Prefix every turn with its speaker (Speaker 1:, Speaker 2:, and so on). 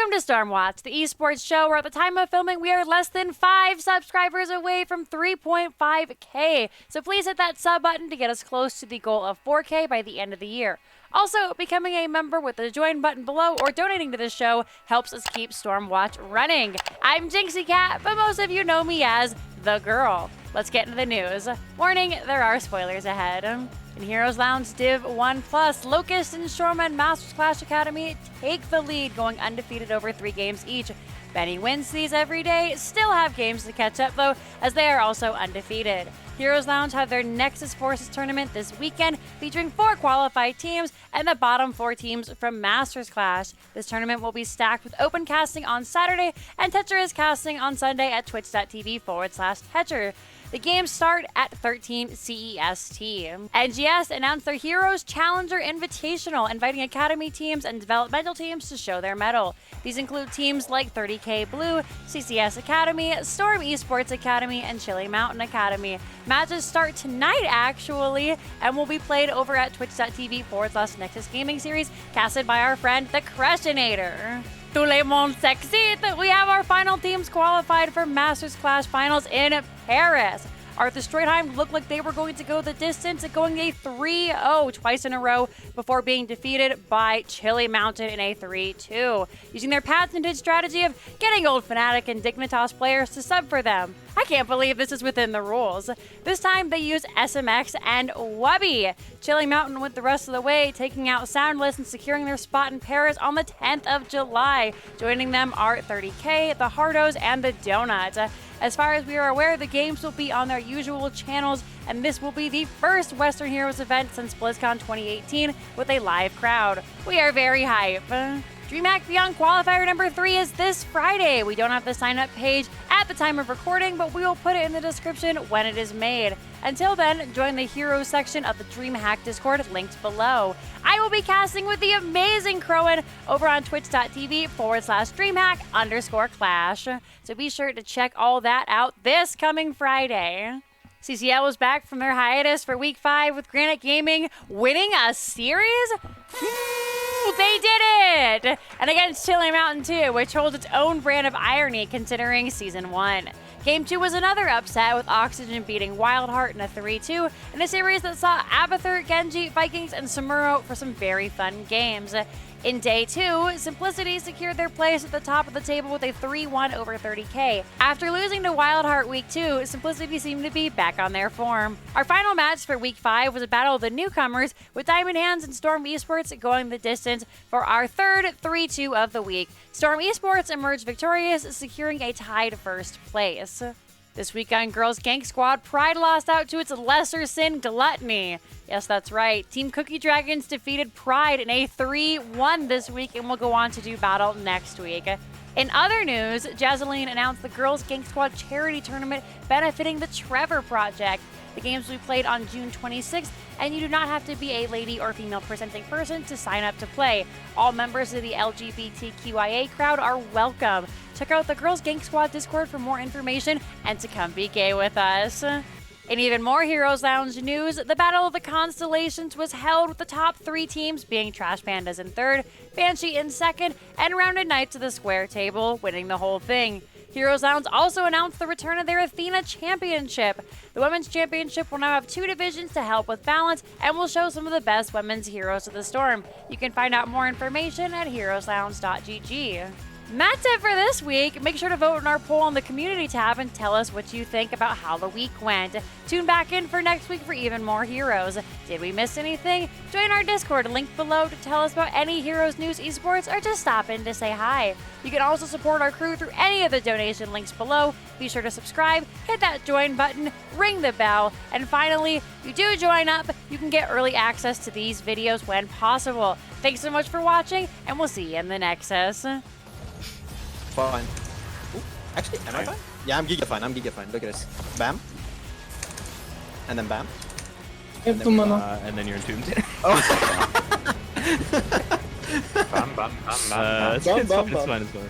Speaker 1: Welcome to Stormwatch, the esports show where at the time of filming we are less than 5 subscribers away from 3.5k. So please hit that sub button to get us close to the goal of 4k by the end of the year. Also, becoming a member with the join button below or donating to the show helps us keep Stormwatch running. I'm Jinxie Cat, but most of you know me as The Girl. Let's get into the news. Warning, there are spoilers ahead. In Heroes Lounge Div 1+, Locust and Shoreman Masters Clash Academy take the lead, going undefeated over 3 games each. Benny wins these every day, still have games to catch up though, as they are also undefeated. Heroes Lounge have their Nexus Forces tournament this weekend, featuring 4 qualified teams and the bottom 4 teams from Masters Clash. This tournament will be stacked with open casting on Saturday, and Tetcher is casting on Sunday at twitch.tv/Tetcher. The games start at 13 CEST. NGS announced their Heroes Challenger Invitational, inviting academy teams and developmental teams to show their mettle. These include teams like 30K Blue, CCS Academy, Storm Esports Academy, and Chili Mountain Academy. Matches start tonight, actually, and will be played over at twitch.tv/Nexus Gaming Series, casted by our friend, the Crushinator. Tout le monde s'excite! We have our final teams qualified for Masters Clash Finals in Paris. The Straightheim looked like they were going to go the distance, going a 3-0 twice in a row before being defeated by Chili Mountain in a 3-2, using their patented strategy of getting old Fnatic and Dignitas players to sub for them. I can't believe this is within the rules. This time they used SMX and Wubby. Chili Mountain went the rest of the way, taking out Soundless and securing their spot in Paris on the 10th of July. Joining them are 30K, the Hardos, and the Donut. As far as we are aware, the games will be on their usual channels, and this will be the first Western Heroes event since BlizzCon 2018 with a live crowd. We are very hype. Dreamhack Beyond qualifier number 3 is this Friday. We don't have the sign-up page at the time of recording, but we will put it in the description when it is made. Until then, join the Heroes section of the Dreamhack Discord linked below. I will be casting with the amazing Crowan over on twitch.tv/Dreamhack_Clash. So be sure to check all that out this coming Friday. CCL was back from their hiatus for Week 5 with Granite Gaming winning a series? They did it! And against Chili Mountain too, which holds its own brand of irony considering Season 1. Game 2 was another upset, with Oxygen beating Wildheart in a 3-2, in a series that saw Abathur, Genji, Vikings, and Samuro for some very fun games. In Day 2, Simplicity secured their place at the top of the table with a 3-1 over 30K. After losing to Wildheart Week 2, Simplicity seemed to be back on their form. Our final match for Week 5 was a battle of the newcomers, with Diamond Hands and Storm Esports going the distance for our third 3-2 of the week. Storm Esports emerged victorious, securing a tied first place. This week on Girls Gank Squad, Pride lost out to its lesser sin, Gluttony. Yes, that's right. Team Cookie Dragons defeated Pride in a 3-1 this week and will go on to do battle next week. In other news, Jazzaline announced the Girls Gank Squad charity tournament benefiting the Trevor Project. The games will be played on June 26th, and you do not have to be a lady or female presenting person to sign up to play. All members of the LGBTQIA crowd are welcome. Check out the Girls Gank Squad Discord for more information and to come be gay with us. In even more Heroes Lounge news, the Battle of the Constellations was held with the top 3 teams being Trash Pandas in 3rd, Banshee in 2nd, and Rounded Knights of the Square Table, winning the whole thing. Heroes Lounge also announced the return of their Athena Championship. The Women's Championship will now have 2 divisions to help with balance and will show some of the best women's heroes of the Storm. You can find out more information at heroeslounge.gg. That's it for this week. Make sure to vote in our poll on the community tab and tell us what you think about how the week went. Tune back in for next week for even more heroes. Did we miss anything? Join our Discord linked below to tell us about any Heroes news, esports, or just stop in to say hi. You can also support our crew through any of the donation links below. Be sure to subscribe, hit that join button, ring the bell, and finally, if you do join up, you can get early access to these videos when possible. Thanks so much for watching, and we'll see you in the Nexus.
Speaker 2: Fine. Ooh, actually, am I fine? Yeah, I'm giga fine. I'm giga fine. Look at this. Bam. And then bam.
Speaker 3: And
Speaker 4: then you're entombed.
Speaker 2: Oh.
Speaker 4: Bam, bam, bam, bam. It's fine, it's fine, it's fine.